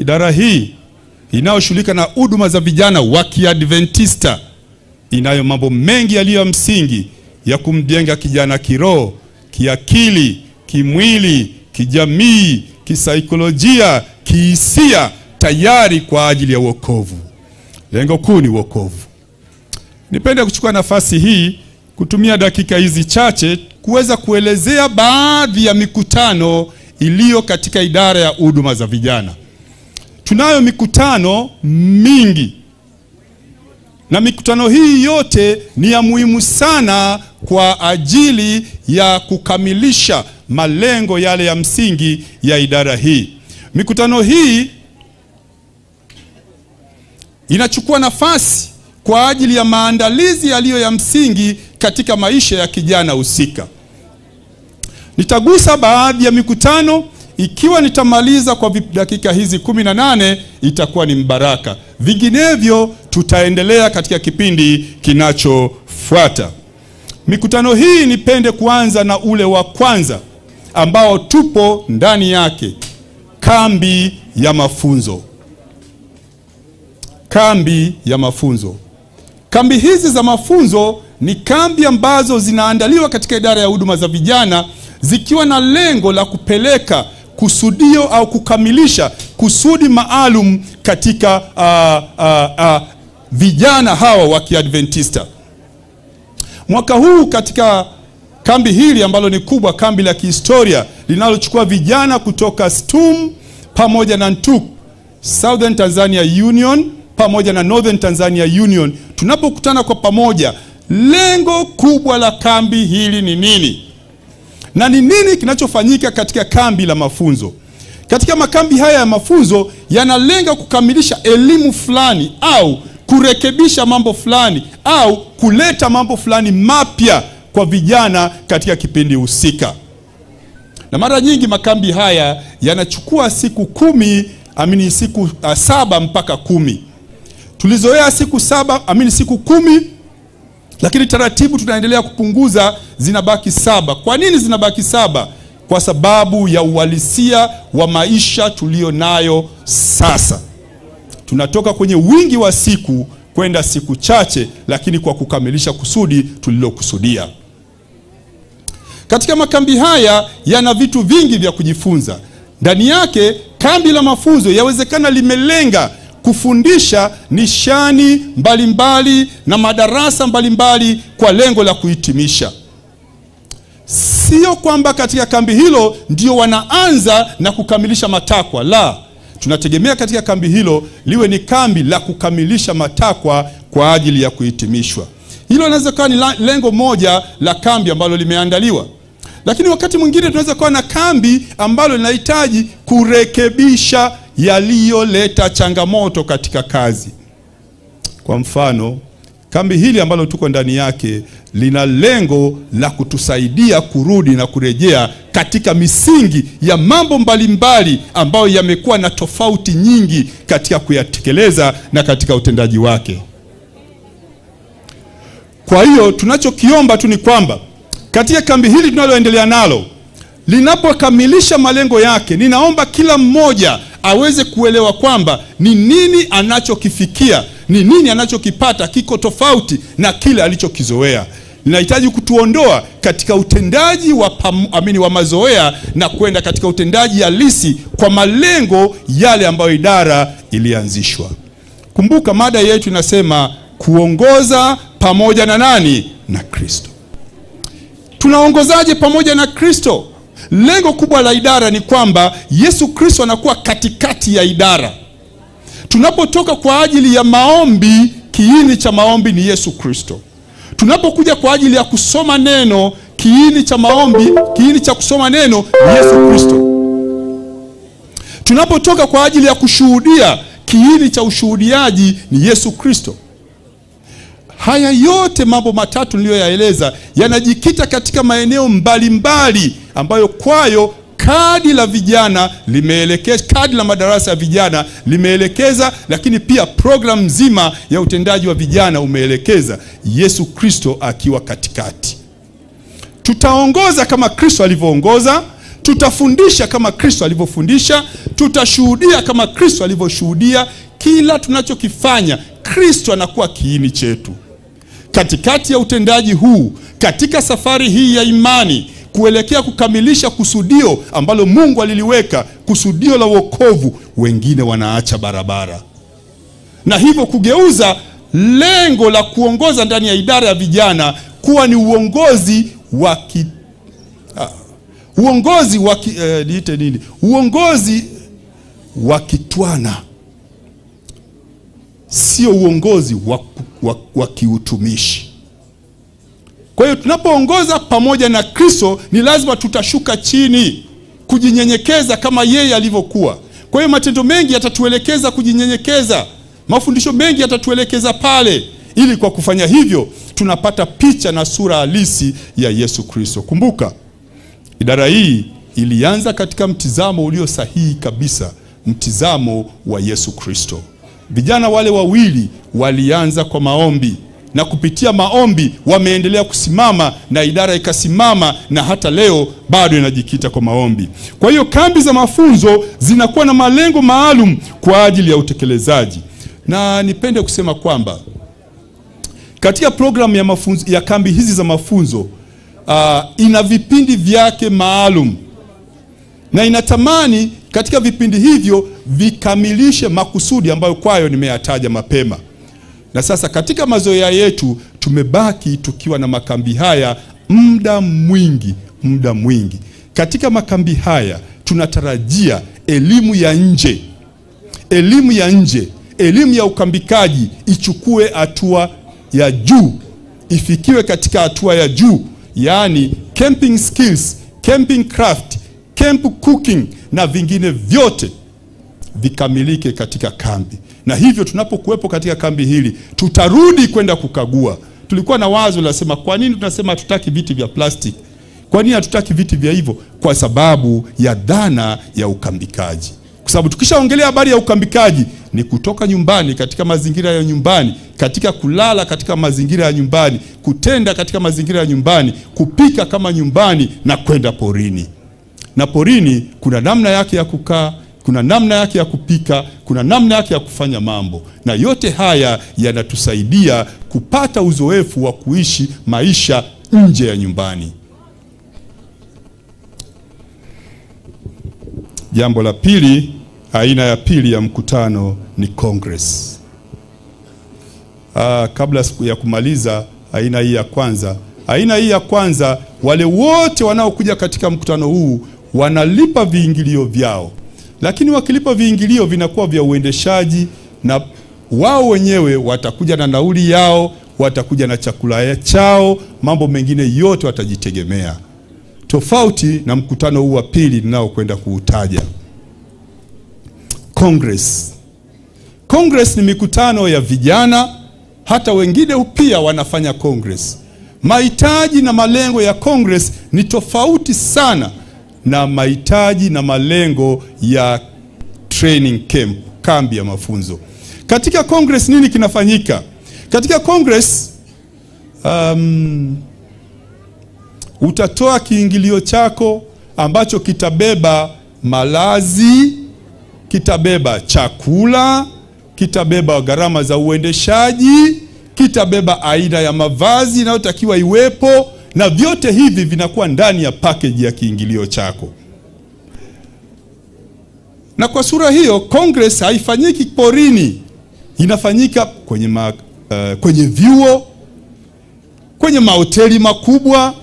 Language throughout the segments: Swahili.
Idara hii inayoshughulika na huduma za vijana wa Kiadventista inayo mambo mengi yaliyo msingi ya kumjenga kijana kiroho, kiakili, kimwili, kijamii, kisaikolojia, kihisia, tayari kwa ajili ya wokovu. Lengo kuu ni wokovu. Nipende kuchukua nafasi hii kutumia dakika hizi chache kuweza kuelezea baadhi ya mikutano iliyo katika idara ya huduma za vijana. Tunayo mikutano mingi, na mikutano hii yote ni ya muhimu sana kwa ajili ya kukamilisha malengo yale ya msingi ya idara hii. Mikutano hii inachukua nafasi kwa ajili ya maandalizi yaliyo ya msingi katika maisha ya kijana husika. Nitagusa baadhi ya mikutano. Ikiwa nitamaliza kwa dakika hizi 18 itakuwa ni mbaraka. Vinginevyo tutaendelea katika kipindi kinachofuata. Mikutano hii nipende kuanza na ule wa kwanza ambao tupo ndani yake, kambi ya mafunzo. Kambi ya mafunzo. Kambi hizi za mafunzo ni kambi ambazo zinaandaliwa katika idara ya huduma za vijana zikiwa na lengo la kupeleka kusudio au kukamilisha kusudi maalum katika vijana hawa wa Kiadventista. Mwaka huu katika kambi hili ambalo ni kubwa, kambi la kihistoria linalochukua vijana kutoka STUM pamoja na NTUK, Southern Tanzania Union pamoja na Northern Tanzania Union, tunapokutana kwa pamoja, lengo kubwa la kambi hili ni nini? Na ni nini kinachofanyika katika kambi la mafunzo? Katika makambi haya ya mafunzo yanalenga kukamilisha elimu fulani au kurekebisha mambo fulani au kuleta mambo fulani mapya kwa vijana katika kipindi husika. Na mara nyingi makambi haya yanachukua siku 7 mpaka 10. Tulizoea siku 10, lakini taratibu tunaendelea kupunguza, zinabaki 7. Kwa nini zinabaki 7? Kwa sababu ya uhalisia wa maisha tulio nayo sasa. Tunatoka kwenye wingi wa siku kwenda siku chache, lakini kwa kukamilisha kusudi tulilokusudia. Katika makambi haya yana vitu vingi vya kujifunza. Ndani yake kambi la mafunzo yawezekana limelenga kufundisha nishani mbalimbali na madarasa mbalimbali kwa lengo la kuhitimisha. Sio kwamba katika kambi hilo ndio wanaanza na kukamilisha matakwa, la. Tunategemea katika kambi hilo liwe ni kambi la kukamilisha matakwa kwa ajili ya kuhitimishwa. Hilo linaweza kuwa ni lengo moja la kambi ambalo limeandaliwa. Lakini wakati mwingine tunaweza kuwa na kambi ambalo linahitaji kurekebisha yaliyoleta changamoto katika kazi. Kwa mfano, kambi hili ambalo tuko ndani yake lina lengo la kutusaidia kurudi na kurejea katika misingi ya mambo mbalimbali ambayo yamekuwa na tofauti nyingi katika kuyatekeleza na katika utendaji wake. Kwa hiyo tunachokiomba tu ni kwamba katika kambi hili tunaloendelea nalo, linapokamilisha malengo yake, ninaomba kila mmoja aweze kuelewa kwamba ni nini anachokifikia, ni nini anachokipata kiko tofauti na kile alichokizoea. Linahitaji kutuondoa katika utendaji wa mazoea na kwenda katika utendaji halisi kwa malengo yale ambayo idara ilianzishwa. Kumbuka mada yetu inasema kuongoza pamoja na nani? Na Kristo. Tunaongozaje pamoja na Kristo? Lengo kubwa la idara ni kwamba Yesu Kristo anakuwa katikati ya idara. Tunapotoka kwa ajili ya maombi, kiini cha maombi ni Yesu Kristo. Tunapokuja kwa ajili ya kusoma neno, kiini cha maombi, kiini cha kusoma neno ni Yesu Kristo. Tunapotoka kwa ajili ya kushuhudia, kiini cha ushuhudiaji ni Yesu Kristo. Haya yote mambo matatu niliyoyaeleza yanajikita katika maeneo mbalimbali ambayo kwayo kadi la vijana limeelekeza, kadi la madarasa ya vijana limeelekeza, lakini pia program nzima ya utendaji wa vijana umeelekeza Yesu Kristo akiwa katikati. Tutaongoza kama Kristo alivyoongoza, Tutafundisha kama Kristo alivyofundisha, tutashuhudia kama Kristo alivyoshuhudia. Kila tunachokifanya, Kristo anakuwa kiini chetu. Katikati ya utendaji huu, katika safari hii ya imani kuelekea kukamilisha kusudio ambalo Mungu aliliweka, kusudio la wokovu, wengine wanaacha barabara, na hivyo kugeuza lengo la kuongoza ndani ya idara ya vijana kuwa ni uongozi wa kitwana, sio uongozi wa kiutumishi. Kwa hiyo tunapoongoza pamoja na Kristo, ni lazima tutashuka chini kujinyenyekeza kama yeye alivyokuwa. Kwa hiyo matendo mengi yatatuelekeza kujinyenyekeza, mafundisho mengi yatatuelekeza pale, ili kwa kufanya hivyo tunapata picha na sura halisi ya Yesu Kristo. Kumbuka, idara hii ilianza katika mtizamo ulio sahihi kabisa, mtizamo wa Yesu Kristo. Vijana wale wawili walianza kwa maombi, na kupitia maombi wameendelea kusimama, na idara ikasimama, na hata leo bado inajikita kwa maombi. Kwa hiyo kambi za mafunzo zinakuwa na malengo maalum kwa ajili ya utekelezaji. Na nipende kusema kwamba katika programu ya mafunzo ya kambi hizi za mafunzo ina vipindi vyake maalum, na inatamani katika vipindi hivyo vikamilishe makusudi ambayo kwayo nimeyataja mapema. Na sasa katika mazoea yetu tumebaki tukiwa na makambi haya muda mwingi. Katika makambi haya tunatarajia elimu ya nje, elimu ya ukambikaji ichukue hatua ya juu, ifikiwe katika hatua ya juu, yani camping skills, camping craft, camp cooking na vingine vyote vikamilike katika kambi. Na hivyo tunapokuwepo katika kambi hili, tutarudi kwenda kukagua. Tulikuwa na wazo la sema, kwa nini tunasema hatutaki viti vya plastic? Kwa nini hatutaki viti vya hivyo? Kwa sababu ya dhana ya ukambikaji. Kwa sababu tukishaongelea habari ya ukambikaji, ni kutoka nyumbani katika mazingira ya nyumbani, katika kulala katika mazingira ya nyumbani, kutenda katika mazingira ya nyumbani, kupika kama nyumbani, na kwenda porini. Na porini kuna namna yake ya kukaa, kuna namna yake ya kupika, kuna namna yake ya kufanya mambo. Na yote haya yanatusaidia kupata uzoefu wa kuishi maisha nje ya nyumbani. Jambo la pili, aina ya pili ya mkutano ni Congress. Kabla ya kumaliza aina hii ya kwanza, wale wote wanaokuja katika mkutano huu wanalipa viingilio vyao. Lakini wakilipa viingilio vinakuwa vya uendeshaji, na wao wenyewe watakuja na nauli yao, watakuja na chakula chao, mambo mengine yote watajitegemea. Tofauti na mkutano huu wa pili ninao kwenda kuutaja. Congress ni mikutano ya vijana, hata wengine pia wanafanya Congress. Mahitaji na malengo ya Congress ni tofauti sana na mahitaji na malengo ya training camp, kambi ya mafunzo. Katika Congress nini kinafanyika? Katika Congress utatoa kiingilio chako ambacho kitabeba malazi, kitabeba chakula, kitabeba gharama za uendeshaji, kitabeba aina ya mavazi inayotakiwa iwepo, na vyote hivi vinakuwa ndani ya package ya kiingilio chako. Na kwa sura hiyo, Congress haifanyiki porini, inafanyika kwenye vyuo, kwenye mahoteli makubwa,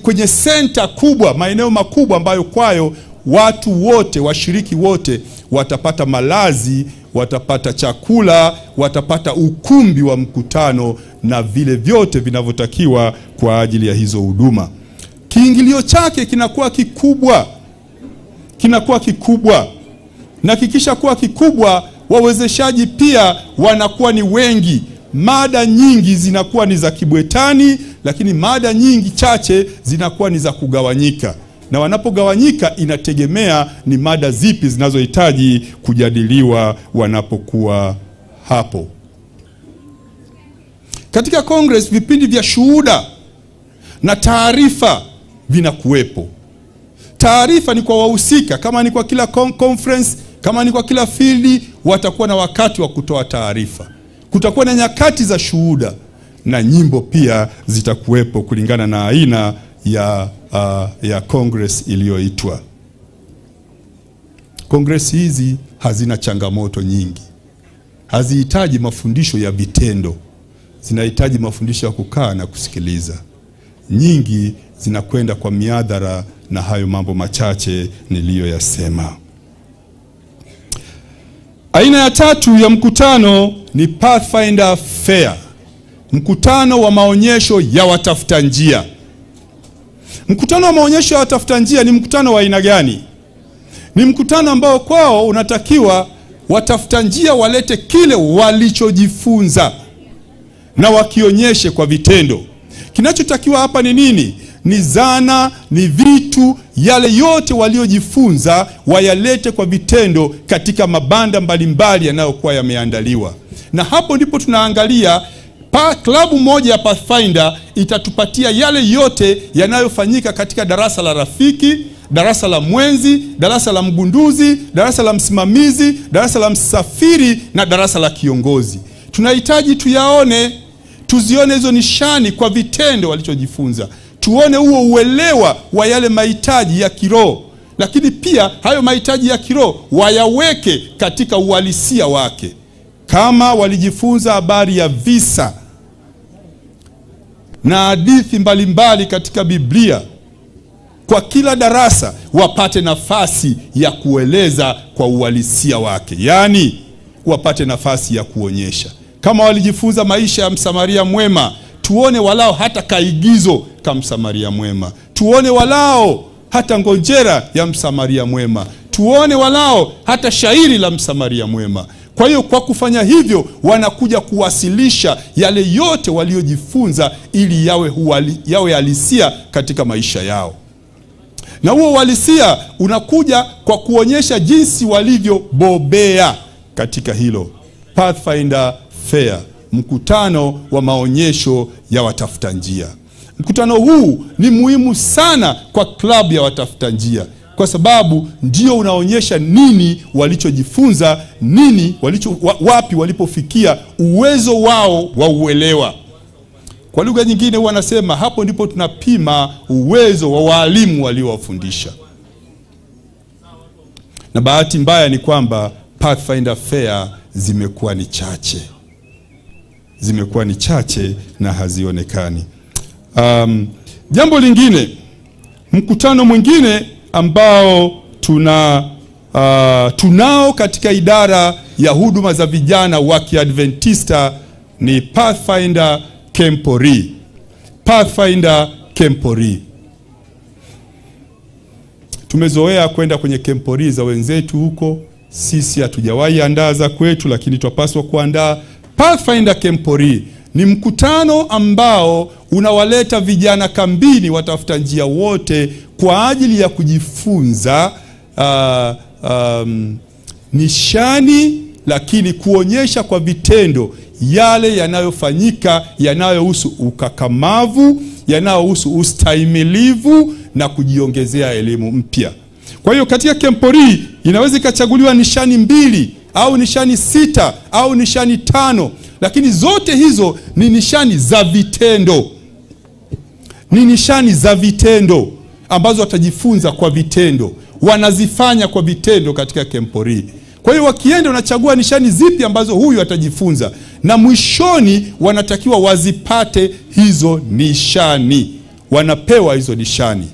kwenye center kubwa, maeneo makubwa ambayo kwayo watu wote, washiriki wote watapata malazi, watapata chakula, watapata ukumbi wa mkutano na vile vyote vinavyotakiwa kwa ajili ya hizo huduma. Kiingilio chake kinakuwa kikubwa. Na kikisha kuwa kikubwa, wawezeshaji pia wanakuwa ni wengi. Mada nyingi zinakuwa ni za kibwetani, lakini mada nyingi chache zinakuwa ni za kugawanyika. Na wanapogawanyika inategemea ni mada zipi zinazohitaji kujadiliwa wanapokuwa hapo. Katika Congress vipindi vya shuhuda na taarifa vinakuwepo. Taarifa ni kwa wahusika, kama ni kwa kila conference, kama ni kwa kila field, watakuwa na wakati wa kutoa taarifa. Kutakuwa na nyakati za shuhuda, na nyimbo pia zitakuwepo kulingana na aina ya congress iliyoitwa. Congress hizi hazina changamoto nyingi. Hazihitaji mafundisho ya vitendo. Zinahitaji mafundisho ya kukaa na kusikiliza. Nyingi zinakwenda kwa miadhara na hayo mambo machache niliyoyasema. Aina ya tatu ya mkutano ni Pathfinder Fair. Mkutano wa maonyesho ya watafuta njia. Mkutano wa maonyesho ya watafuta njia ni mkutano wa aina gani? Ni mkutano ambao kwao unatakiwa watafuta njia walete kile walichojifunza na wakionyeshe kwa vitendo. Kinachotakiwa hapa ni nini? Ni zana, ni vitu, yale yote waliojifunza wayalete kwa vitendo katika mabanda mbalimbali yanayokuwa yameandaliwa. Na hapo ndipo tunaangalia klabu moja ya Pathfinder itatupatia yale yote yanayofanyika katika darasa la rafiki, darasa la mwenzi, darasa la mgunduzi, darasa la msimamizi, darasa la msafiri na darasa la kiongozi. Tunahitaji tuyaone, tuzione hizo nishani kwa vitendo walichojifunza. Tuone huo uelewa wa yale mahitaji ya kiroho, lakini pia hayo mahitaji ya kiroho wayaweke katika uhalisia wake. Kama walijifunza habari ya visa na hadithi mbalimbali katika Biblia, kwa kila darasa wapate nafasi ya kueleza kwa uhalisia wake. Yaani wapate nafasi ya kuonyesha. Kama walijifunza maisha ya Msamaria mwema, tuone walao hata kaigizo kama Msamaria mwema. Tuone walao hata ngonjera ya Msamaria mwema. Tuone walao hata shairi la Msamaria mwema. Kwa hiyo kwa kufanya hivyo wanakuja kuwasilisha yale yote waliojifunza ili yawe halisia katika maisha yao. Na huo uhalisia unakuja kwa kuonyesha jinsi walivyobobea katika hilo. Pathfinder Fair, mkutano wa maonyesho ya watafuta njia. Mkutano huu ni muhimu sana kwa klabu ya watafuta njia, kwa sababu ndio unaonyesha nini walichojifunza, wapi walipofikia, uwezo wao wa uelewa. Kwa lugha nyingine wanasema hapo ndipo tunapima uwezo wa walimu waliowafundisha. Na bahati mbaya ni kwamba Pathfinder Fair zimekuwa ni chache. Zimekuwa ni chache na hazionekani. Jambo lingine, mkutano mwingine ambao tunao katika idara ya huduma za vijana wa Kiadventista ni Pathfinder Kempori. Pathfinder Kempori. Tumezoea kwenda kwenye Kempori za wenzetu huko. Sisi hatujawahi andaa za kwetu, lakini twapaswa kuandaa. Pathfinder Kempori ni mkutano ambao unawaleta vijana kambini watafuta njia wote kwa ajili ya kujifunza nishani, lakini kuonyesha kwa vitendo yale yanayofanyika, yanayohusu ukakamavu, yanayohusu ustahimilivu na kujiongezea elimu mpya. Kwa hiyo katika Kempori inaweza ikachaguliwa nishani 2 au nishani 6 au nishani 5, lakini zote hizo ni nishani za vitendo. Ni nishani za vitendo ambazo watajifunza kwa vitendo, wanazifanya kwa vitendo katika Kempori. Kwa hiyo wakienda wanachagua nishani zipi ambazo huyu atajifunza, na mwishoni wanatakiwa wazipate hizo nishani. Wanapewa hizo nishani.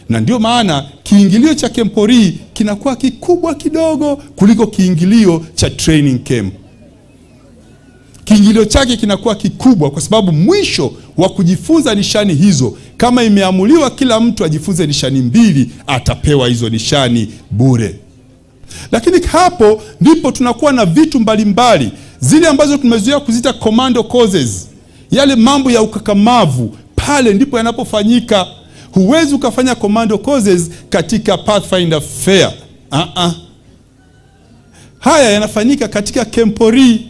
Na ndio maana kiingilio cha Kempori kinakuwa kikubwa kidogo kuliko kiingilio cha training camp. Kiingilio chake kinakuwa kikubwa kwa sababu mwisho wa kujifunza nishani hizo, kama imeamuliwa kila mtu ajifunze nishani 2, atapewa hizo nishani bure. Lakini hapo ndipo tunakuwa na vitu mbalimbali, zile ambazo tumezoea kuzita commando courses, yale mambo ya ukakamavu, pale ndipo yanapofanyika. Huwezi ukafanya commando courses katika Pathfinder Fair. Haya yanafanyika katika Kempori.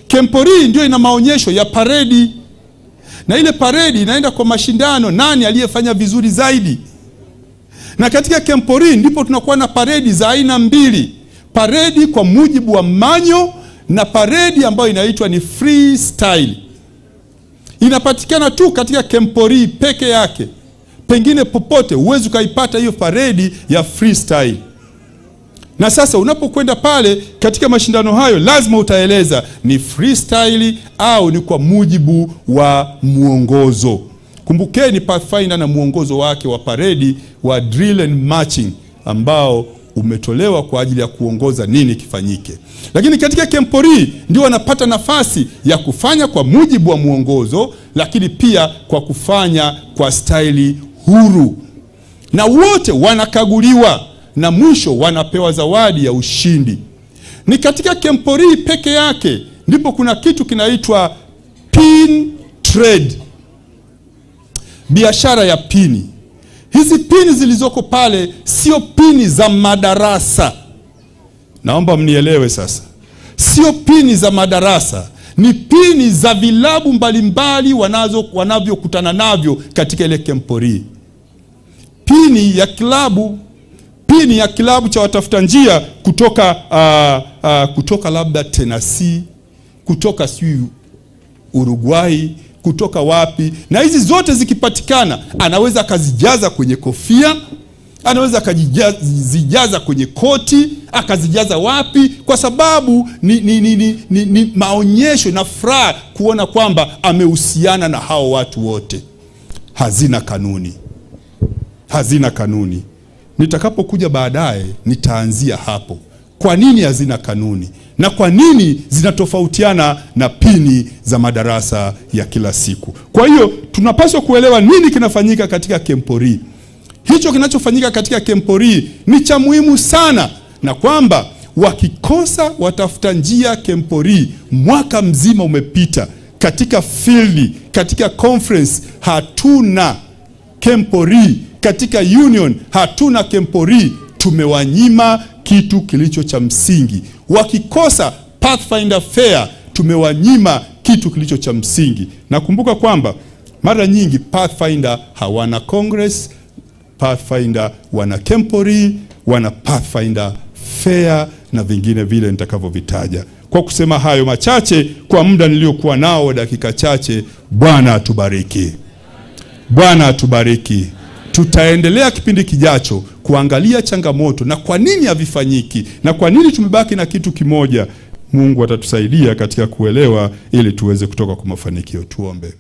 Kempori ndio ina maonyesho ya paredi. na ile paredi inaenda kwa mashindano, nani aliyefanya vizuri zaidi. Na katika Kempori ndipo tunakuwa na paredi za aina mbili, paredi kwa mujibu wa manyo na paredi ambayo inaitwa ni freestyle. Inapatikana tu katika Kempori peke yake, pengine popote huwezi ukaipata hiyo paredi ya freestyle. Na sasa unapokwenda pale katika mashindano hayo, lazima utaeleza ni freestyle au ni kwa mujibu wa muongozo. Kumbukeni Pathfinder na muongozo wake wa paredi wa drill and marching ambao umetolewa kwa ajili ya kuongoza nini kifanyike. Lakini katika Kempori ndio wanapata nafasi ya kufanya kwa mujibu wa muongozo, lakini pia kwa kufanya kwa staili huru. Na wote wanakaguliwa na mwisho wanapewa zawadi ya ushindi. Ni katika Kempori peke yake ndipo kuna kitu kinaitwa pin trade, biashara ya pini. Hizi pini zilizoko pale sio pini za madarasa. Naomba mnielewe sasa. Sio pini za madarasa, ni pini za vilabu mbalimbali wanavyokutana navyo katika ile Kempori. Pini ya kilabu cha watafuta njia kutoka labda Tennessee, kutoka Uruguay, kutoka wapi. Na hizi zote zikipatikana, anaweza akazijaza kwenye kofia, anaweza akazijaza kwenye koti, akazijaza wapi, kwa sababu ni maonyesho na furaha kuona kwamba amehusiana na hao watu wote. Hazina kanuni. Nitakapokuja baadaye nitaanzia hapo. Kwa nini hazina kanuni? Na kwa nini zinatofautiana na pini za madarasa ya kila siku? Kwa hiyo tunapaswa kuelewa nini kinafanyika katika Kempori. Hicho kinachofanyika katika Kempori ni cha muhimu sana, na kwamba wakikosa watafuta njia Kempori, mwaka mzima umepita, katika field, katika conference hatuna Kempori, katika union hatuna Kempori, tumewanyima kitu kilicho cha msingi. Wakikosa Pathfinder Fair, tumewanyima kitu kilicho cha msingi. Nakumbuka kwamba mara nyingi Pathfinder hawana Congress, Pathfinder wana Kempori, wana Pathfinder Fair na vingine vile nitakavyovitaja. Kwa kusema hayo machache kwa muda niliokuwa nao wa dakika chache, Bwana atubariki. Bwana atubariki. Tutaendelea kipindi kijacho kuangalia changamoto na kwa nini havifanyiki na kwa nini tumebaki na kitu kimoja. Mungu atatusaidia katika kuelewa ili tuweze kutoka kwa mafanikio. Tuombe.